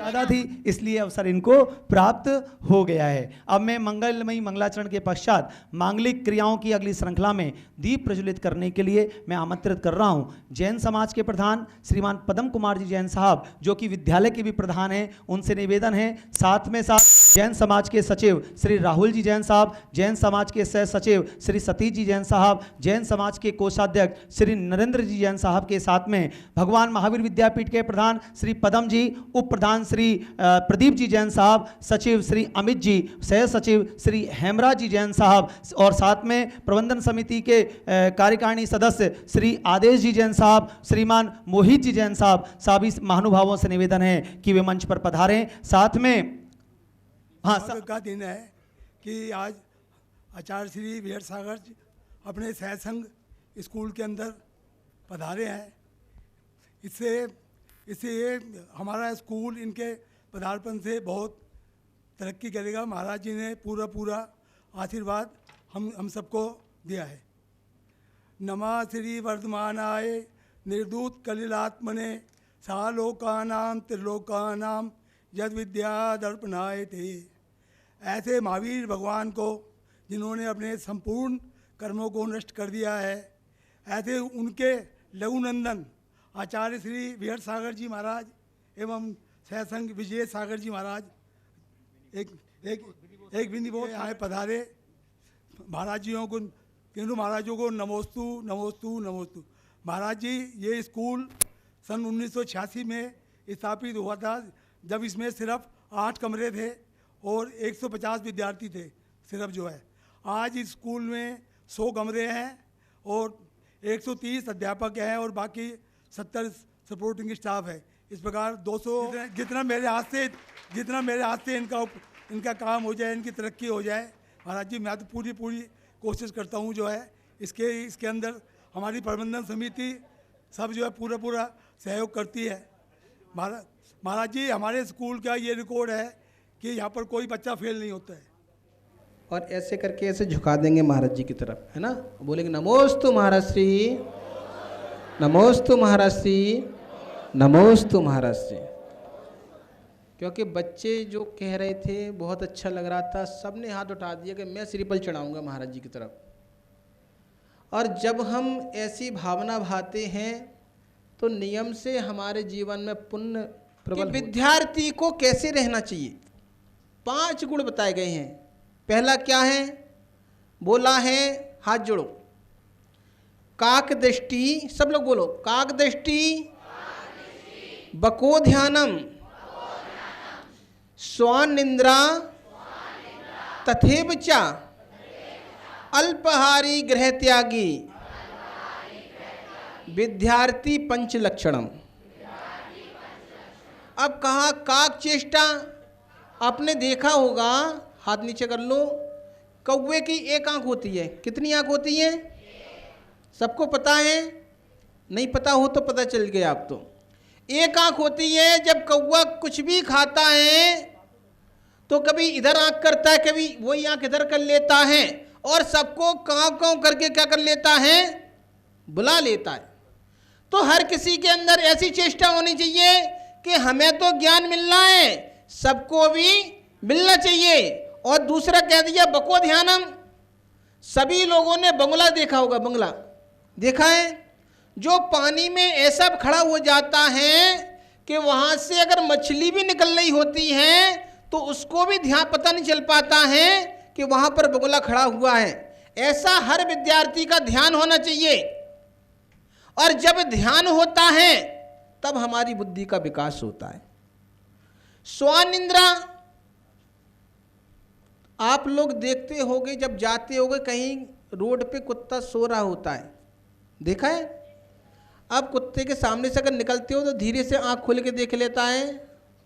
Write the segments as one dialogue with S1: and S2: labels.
S1: ज्यादा थी, इसलिए अवसर इनको प्राप्त हो गया है। अब मैं मंगलमयी मंगलाचरण के पश्चात मांगलिक क्रियाओं की अगली श्रृंखला में दीप प्रज्वलित करने के लिए मैं आमंत्रित कर रहा हूं जैन समाज के प्रधान श्रीमान पदम कुमार जी जैन साहब, जो कि विद्यालय के भी प्रधान हैं। उनसे निवेदन है, साथ में साथ जैन समाज के सचिव श्री राहुल जी जैन साहब, जैन समाज के सह सचिव श्री सतीश जी जैन साहब, जैन समाज के कोषाध्यक्ष श्री नरेंद्र जी जैन साहब के साथ में भगवान महावीर विद्यापीठ के प्रधान श्री पदम जी, उप प्रधान श्री प्रदीप जी जैन साहब, सचिव श्री अमित जी, सह सचिव श्री हेमराज जी जैन साहब और साथ में प्रबंधन समिति के कार्यकारिणी सदस्य श्री आदेश जी जैन साहब, श्रीमान मोहित जी जैन साहब, सभी महानुभावों से निवेदन है कि वे मंच पर पधारें। साथ में
S2: का दिन है कि आज आचार्य श्री विहर सागर जी अपने सहसंग स्कूल के अंदर पधारे हैं। इससे ये हमारा स्कूल इनके पदार्पण से बहुत तरक्की करेगा। महाराज जी ने पूरा आशीर्वाद हम सबको दिया है। नमः श्री वर्धमानाय निर्दूत कलिलात्मने सालोकानाम त्रिलोकानाम यद विद्या दर्पणाय थे। ऐसे महावीर भगवान को जिन्होंने अपने संपूर्ण कर्मों को नष्ट कर दिया है, ऐसे उनके लघुनंदन आचार्य श्री विहर सागर जी महाराज एवं सहसंग विजय सागर जी महाराज एक बिंदी वो यहाँ पधारे। महाराज जियों को, तीनों महाराजों को नमोस्तु नमोस्तु नमोस्तु। महाराज जी, ये स्कूल सन 1986 में स्थापित हुआ था, जब इसमें सिर्फ 8 कमरे थे और 150 विद्यार्थी थे सिर्फ जो है। आज इस स्कूल में 100 कमरे हैं और 130 अध्यापक हैं और बाकी 70 सपोर्टिंग स्टाफ है। इस प्रकार 200 जितना मेरे हाथ से इनका काम हो जाए, इनकी तरक्की हो जाए। महाराज जी, मैं तो पूरी कोशिश करता हूँ जो है इसके अंदर हमारी प्रबंधन समिति सब जो है पूरा सहयोग करती है। महाराज जी, हमारे स्कूल का ये रिकॉर्ड है कि यहाँ पर कोई बच्चा फेल नहीं होता है।
S3: और ऐसे करके ऐसे झुका देंगे महाराज जी की तरफ, है ना, बोलेंगे नमोस्तु महाराज श्री, नमोस्तु महाराज श्री, नमोस्तु महाराज श्री। क्योंकि बच्चे जो कह रहे थे बहुत अच्छा लग रहा था, सबने हाथ उठा दिया कि मैं श्रीफल चढ़ाऊंगा महाराज जी की तरफ। और जब हम ऐसी भावना भाते हैं तो नियम से हमारे जीवन में पुण्य प्रबल। विद्यार्थी को कैसे रहना चाहिए, 5 गुण बताए गए हैं। पहला क्या है, बोला है, हाथ जोड़ो, काक दृष्टि, सब लोग बोलो, काक दृष्टि, बको ध्यानम, स्वान निंद्रा, तथेव च अल्पहारी गृह त्यागी, विद्यार्थी पंच लक्षणम। अब कहा काक चेष्टा, आपने देखा होगा, हाथ नीचे कर लो, कौवे की एक आंख होती है, कितनी आंख होती है सबको पता है? नहीं पता हो तो पता चल गया आप तो। एक आंख होती है, जब कौवा कुछ भी खाता है तो कभी इधर आंख करता है, कभी वही आंख इधर कर लेता है और सबको कांव कांव करके क्या कर लेता है, बुला लेता है। तो हर किसी के अंदर ऐसी चेष्टा होनी चाहिए कि हमें तो ज्ञान मिल रहा है, सबको भी मिलना चाहिए। और दूसरा कह दिया बको ध्यानम, सभी लोगों ने बंगला देखा होगा, बंगला देखा है, जो पानी में ऐसा खड़ा हो जाता है कि वहां से अगर मछली भी निकल रही होती है तो उसको भी ध्यान पता नहीं चल पाता है कि वहां पर बगुला खड़ा हुआ है। ऐसा हर विद्यार्थी का ध्यान होना चाहिए। और जब ध्यान होता है तब हमारी बुद्धि का विकास होता है। स्वान निंद्रा, आप लोग देखते होंगे जब जाते होंगे कहीं रोड पे कुत्ता सो रहा होता है, देखा है? अब कुत्ते के सामने से अगर निकलते हो तो धीरे से आंख खोल के देख लेता है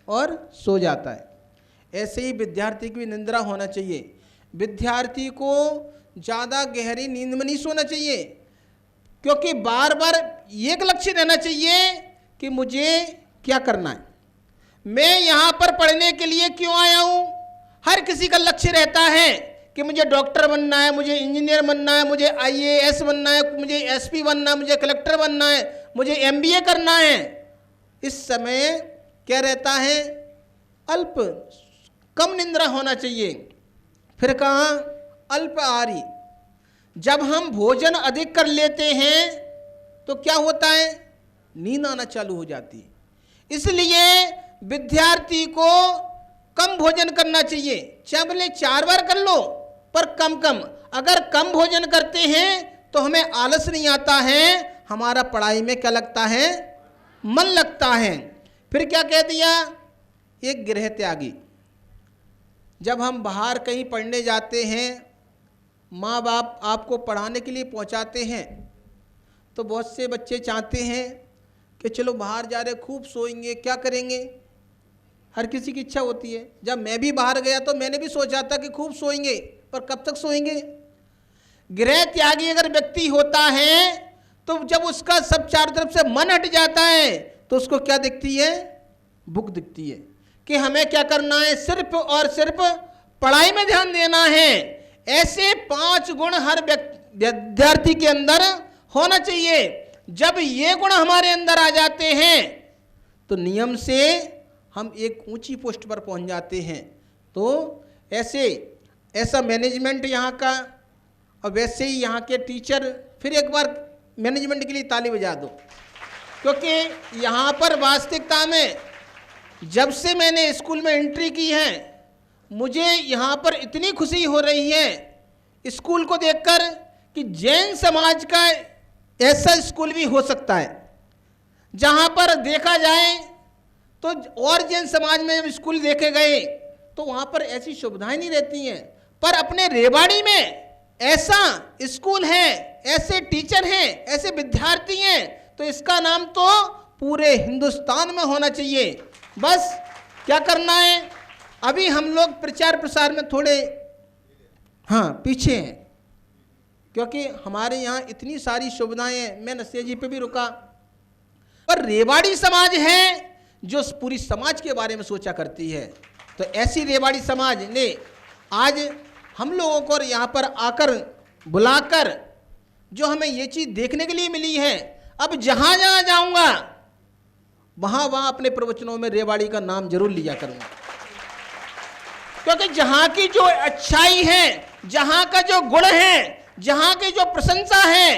S3: और सो जाता है। ऐसे ही विद्यार्थी की भी निंद्रा होना चाहिए। विद्यार्थी को ज़्यादा गहरी नींद में नहीं सोना चाहिए, क्योंकि बार बार एक लक्ष्य रहना चाहिए कि मुझे क्या करना है, मैं यहाँ पर पढ़ने के लिए क्यों आया हूँ। हर किसी का लक्ष्य रहता है कि मुझे डॉक्टर बनना है, मुझे इंजीनियर बनना है, मुझे IAS बनना है, मुझे SP बनना है, मुझे कलेक्टर बनना है, मुझे MBA करना है। इस समय क्या रहता है अल्प कम निंद्रा होना चाहिए। फिर कहा अल्प आहारी, जब हम भोजन अधिक कर लेते हैं तो क्या होता है, नींद आना चालू हो जाती है। इसलिए विद्यार्थी को कम भोजन करना चाहिए, चाहे भले 4 बार कर लो पर कम कम। अगर कम भोजन करते हैं तो हमें आलस नहीं आता है, हमारा पढ़ाई में क्या लगता है, मन लगता है। फिर क्या कह दिया, एक गृह त्यागी, जब हम बाहर कहीं पढ़ने जाते हैं, माँ बाप आपको पढ़ाने के लिए पहुँचाते हैं, तो बहुत से बच्चे चाहते हैं कि चलो बाहर जा रहे, खूब सोएंगे, क्या करेंगे, हर किसी की इच्छा होती है। जब मैं भी बाहर गया तो मैंने भी सोचा था कि खूब सोएंगे, पर कब तक सोएंगे। गृह त्यागी अगर व्यक्ति होता है तो जब उसका सब चारों तरफ से मन हट जाता है तो उसको क्या दिखती है, भूख दिखती है कि हमें क्या करना है, सिर्फ और सिर्फ पढ़ाई में ध्यान देना है। ऐसे 5 गुण हर विद्यार्थी के अंदर होना चाहिए। जब ये गुण हमारे अंदर आ जाते हैं तो नियम से हम एक ऊंची पोस्ट पर पहुंच जाते हैं। तो ऐसा मैनेजमेंट यहाँ का, और वैसे ही यहाँ के टीचर, फिर एक बार मैनेजमेंट के लिए ताली बजा दो, क्योंकि यहाँ पर वास्तविकता में जब से मैंने स्कूल में एंट्री की है, मुझे यहाँ पर इतनी खुशी हो रही है स्कूल को देखकर कि जैन समाज का ऐसा स्कूल भी हो सकता है, जहाँ पर देखा जाए तो और जैन समाज में जब स्कूल देखे गए तो वहाँ पर ऐसी सुविधाएं नहीं रहती हैं, पर अपने रेवाड़ी में ऐसा स्कूल है, ऐसे टीचर हैं, ऐसे विद्यार्थी हैं, तो इसका नाम तो पूरे हिंदुस्तान में होना चाहिए। बस क्या करना है, अभी हम लोग प्रचार प्रसार में थोड़े पीछे हैं, क्योंकि हमारे यहाँ इतनी सारी सुविधाएं हैं। मैं नसीह जी पे भी रुका, पर रेवाड़ी समाज है जो पूरी समाज के बारे में सोचा करती है। तो ऐसी रेवाड़ी समाज ने आज हम लोगों को यहाँ पर आकर बुलाकर जो हमें ये चीज़ देखने के लिए मिली है, अब जहाँ जहाँ जाऊँगा वहाँ अपने प्रवचनों में रेवाड़ी का नाम जरूर लिया करूँगा, क्योंकि जहाँ की जो अच्छाई है, जहाँ का जो गुण है, जहाँ की जो प्रशंसा है,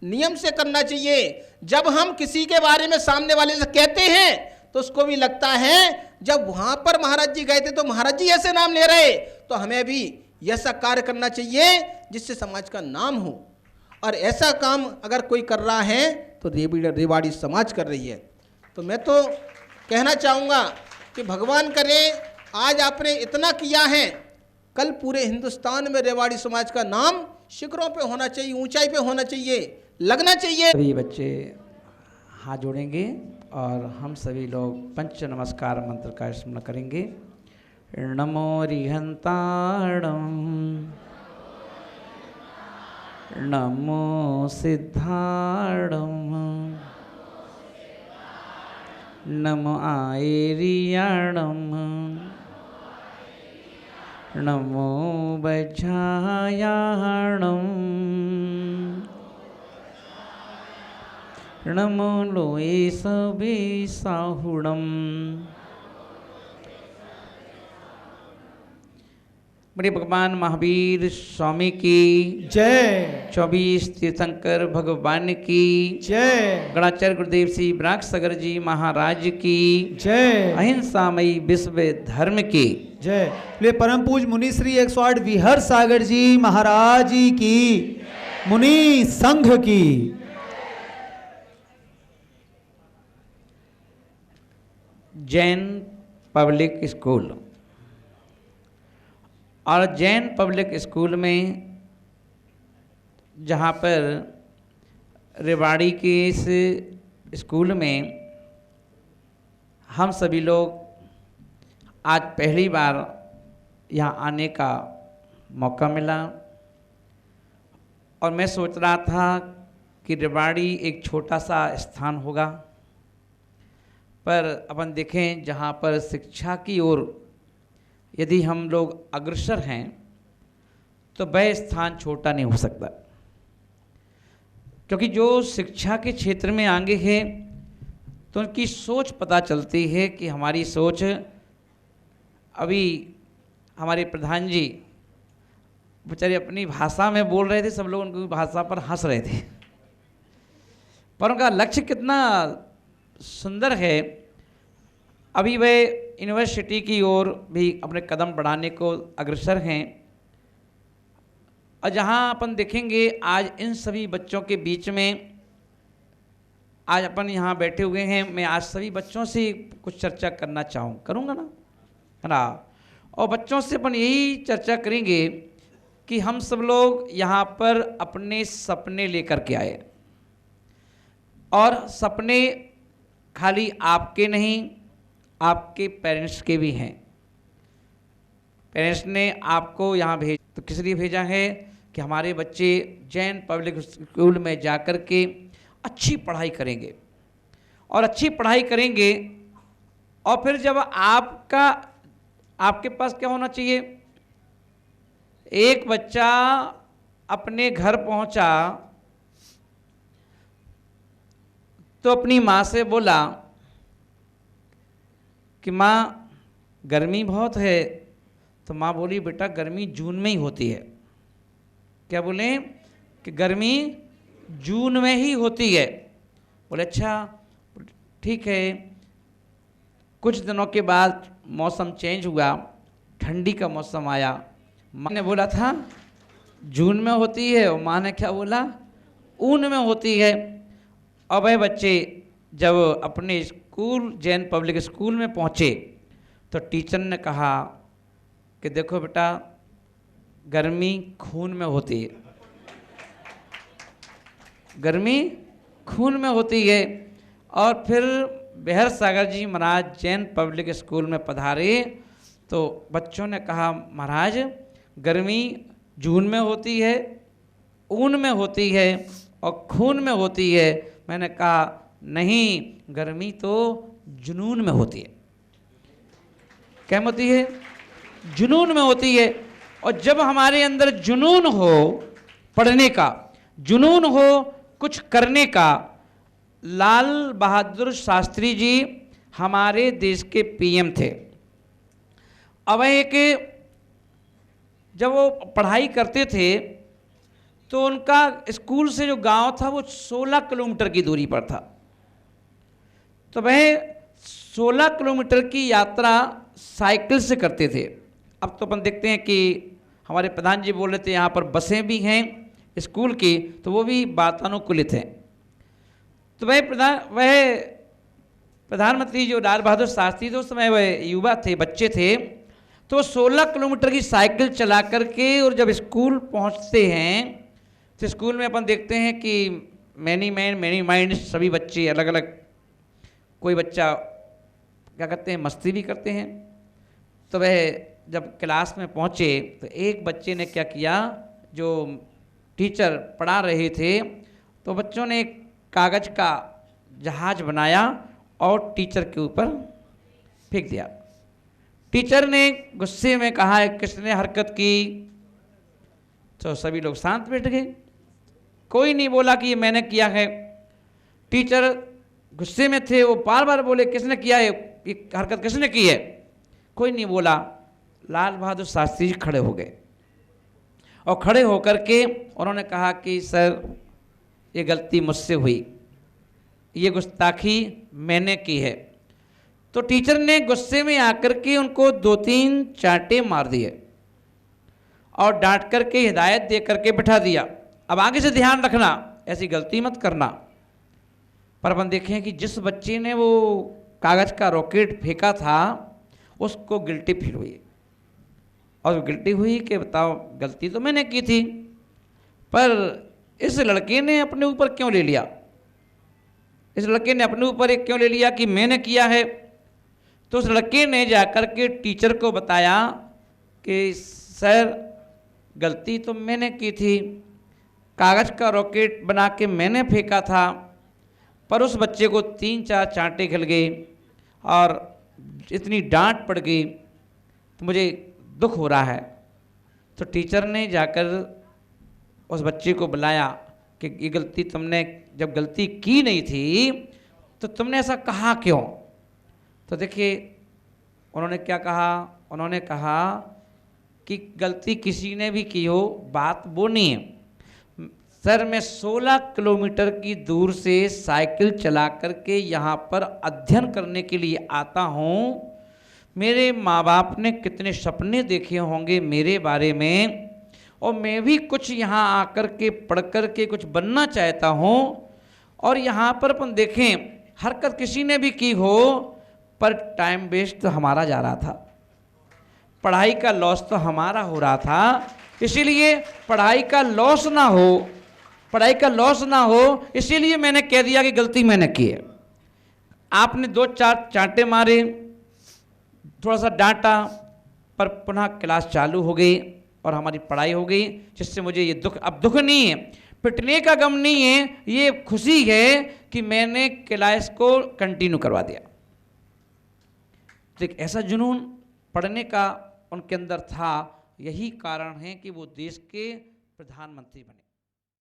S3: नियम से करना चाहिए। जब हम किसी के बारे में सामने वाले से कहते हैं तो उसको भी लगता है जब वहाँ पर महाराज जी गए थे तो महाराज जी ऐसे नाम ले रहे, तो हमें भी ऐसा कार्य करना चाहिए जिससे समाज का नाम हो। और ऐसा काम अगर कोई कर रहा है तो रेवाड़ी समाज कर रही है। तो मैं तो कहना चाहूँगा कि भगवान करे आज आपने इतना किया है, कल पूरे हिंदुस्तान में रेवाड़ी समाज का नाम शिखरों पे होना चाहिए, ऊंचाई पे होना चाहिए, लगना चाहिए।
S4: सभी बच्चे हाथ जोड़ेंगे और हम सभी लोग पंच नमस्कार मंत्र का स्मरण करेंगे। नमो रिहंताणं, नमो सिद्धाणं, नमो आयर्याणं, नमो वज्रायाणं, नमो लोए सबे साहुणम। बड़े भगवान महावीर स्वामी की
S1: जय,
S4: 24 तीर्थंकर भगवान की
S1: जय,
S4: गणाचार्य गुरुदेव श्री ब्राक सागर जी महाराज की
S1: जय,
S4: अहिंसामयी विश्व धर्म की
S1: जय। बोले परम पूज मुनि श्री 108 विहर सागर जी महाराज जी की, मुनि संघ की।
S4: जैन पब्लिक स्कूल, और जैन पब्लिक स्कूल में जहाँ पर रेवाड़ी के इस स्कूल में हम सभी लोग आज पहली बार यहाँ आने का मौका मिला, और मैं सोच रहा था कि रेवाड़ी एक छोटा सा स्थान होगा, पर अपन देखें जहाँ पर शिक्षा की ओर यदि हम लोग अग्रसर हैं तो वह स्थान छोटा नहीं हो सकता, क्योंकि जो शिक्षा के क्षेत्र में आगे हैं तो उनकी सोच पता चलती है कि हमारी सोच अभी हमारे प्रधान जी बेचारे अपनी भाषा में बोल रहे थे, सब लोग उनकी भाषा पर हंस रहे थे, पर उनका लक्ष्य कितना सुंदर है। अभी वे यूनिवर्सिटी की ओर भी अपने कदम बढ़ाने को अग्रसर हैं। और जहाँ अपन देखेंगे आज इन सभी बच्चों के बीच में, आज अपन यहाँ बैठे हुए हैं, मैं आज सभी बच्चों से कुछ चर्चा करना करूँगा ना, है ना। और बच्चों से अपन यही चर्चा करेंगे कि हम सब लोग यहाँ पर अपने सपने लेकर के आए, और सपने खाली आपके नहीं, आपके पेरेंट्स के भी हैं। पेरेंट्स ने आपको यहाँ तो किस लिए भेजा है कि हमारे बच्चे जैन पब्लिक स्कूल में जाकर के अच्छी पढ़ाई करेंगे, और अच्छी पढ़ाई करेंगे, और फिर जब आपके पास क्या होना चाहिए। एक बच्चा अपने घर पहुंचा तो अपनी माँ से बोला कि माँ गर्मी बहुत है, तो माँ बोली बेटा गर्मी जून में ही होती है। क्या बोले कि गर्मी जून में ही होती है। बोले अच्छा ठीक है। कुछ दिनों के बाद मौसम चेंज हुआ, ठंडी का मौसम आया। माँ ने बोला था जून में होती है, और माँ ने क्या बोला ऊन में होती है। और वह बच्चे जब अपने स्कूल जैन पब्लिक स्कूल में पहुँचे तो टीचर ने कहा कि देखो बेटा गर्मी खून में होती है, गर्मी खून में होती है। और फिर बेहर सागर जी महाराज जैन पब्लिक स्कूल में पधारे तो बच्चों ने कहा महाराज गर्मी जून में होती है, ऊन में होती है और खून में होती है। मैंने कहा नहीं, गर्मी तो जुनून में होती है। क्या होती है? जुनून में होती है। और जब हमारे अंदर जुनून हो पढ़ने का, जुनून हो कुछ करने का, लाल बहादुर शास्त्री जी हमारे देश के पीएम थे। अब एक जब वो पढ़ाई करते थे तो उनका स्कूल से जो गांव था वो 16 किलोमीटर की दूरी पर था। तो वह 16 किलोमीटर की यात्रा साइकिल से करते थे। अब तो अपन देखते हैं कि हमारे प्रधान जी बोल रहे थे यहाँ पर बसें भी हैं स्कूल की, तो वो भी वातानुकूलित हैं। तो वह प्रधानमंत्री जो लाल बहादुर शास्त्री थे उस समय वह युवा थे, बच्चे थे, तो 16 किलोमीटर की साइकिल चला करके और जब स्कूल पहुंचते हैं तो स्कूल में अपन देखते हैं कि मैनी मैन मैनी माइंड, सभी बच्चे अलग अलग, कोई बच्चा क्या करते हैं मस्ती भी करते हैं। तो वह जब क्लास में पहुंचे तो एक बच्चे ने क्या किया, जो टीचर पढ़ा रहे थे तो बच्चों ने एक कागज़ का जहाज बनाया और टीचर के ऊपर फेंक दिया। टीचर ने गुस्से में कहा किसने हरकत की, तो सभी लोग शांत बैठ गए, कोई नहीं बोला कि ये मैंने किया है। टीचर गुस्से में थे, वो बार बार बोले किसने किया है, ये हरकत किसने की है, कोई नहीं बोला। लाल बहादुर शास्त्री जी खड़े हो गए और खड़े होकर के उन्होंने कहा कि सर ये गलती मुझसे हुई, ये गुस्ताखी मैंने की है। तो टीचर ने गुस्से में आकर के उनको 2-3 चांटे मार दिए और डांट करके हिदायत दे करके बिठा दिया, अब आगे से ध्यान रखना, ऐसी गलती मत करना। पर अपन देखें कि जिस बच्चे ने वो कागज़ का रॉकेट फेंका था उसको गिल्टी फील हुई, और गिल्टी हुई कि बताओ गलती तो मैंने की थी, पर इस लड़के ने अपने ऊपर क्यों ले लिया, इस लड़के ने अपने ऊपर एक क्यों ले लिया कि मैंने किया है। तो उस लड़के ने जाकर के टीचर को बताया कि सर गलती तो मैंने की थी, कागज़ का रॉकेट बना के मैंने फेंका था, पर उस बच्चे को 3-4 चांटे खिल गए और इतनी डांट पड़ गई तो मुझे दुख हो रहा है। तो टीचर ने जाकर उस बच्चे को बुलाया कि ये गलती तुमने जब गलती की नहीं थी तो तुमने ऐसा कहा क्यों। तो देखिए उन्होंने क्या कहा उन्होंने कहा कि गलती किसी ने भी की हो, बात वो नहीं है सर, मैं 16 किलोमीटर की दूर से साइकिल चला करके यहाँ पर अध्ययन करने के लिए आता हूँ। मेरे माँ बाप ने कितने सपने देखे होंगे मेरे बारे में, और मैं भी कुछ यहाँ आकर के पढ़ कर के कुछ बनना चाहता हूँ। और यहाँ पर अपन देखें, हरकत किसी ने भी की हो, पर टाइम वेस्ट तो हमारा जा रहा था, पढ़ाई का लॉस तो हमारा हो रहा था। इसीलिए पढ़ाई का लॉस ना हो, पढ़ाई का लॉस ना हो, इसीलिए मैंने कह दिया कि गलती मैंने की है। आपने 2-4 चांटे मारे, थोड़ा सा डांटा, पर पुनः क्लास चालू हो गई और हमारी पढ़ाई हो गई, जिससे मुझे ये दुख, अब दुख नहीं है, पिटने का गम नहीं है, ये खुशी है कि मैंने क्लास को कंटिन्यू करवा दिया। तो एक ऐसा जुनून पढ़ने का उनके अंदर था, यही कारण है कि वो देश के प्रधानमंत्री बने।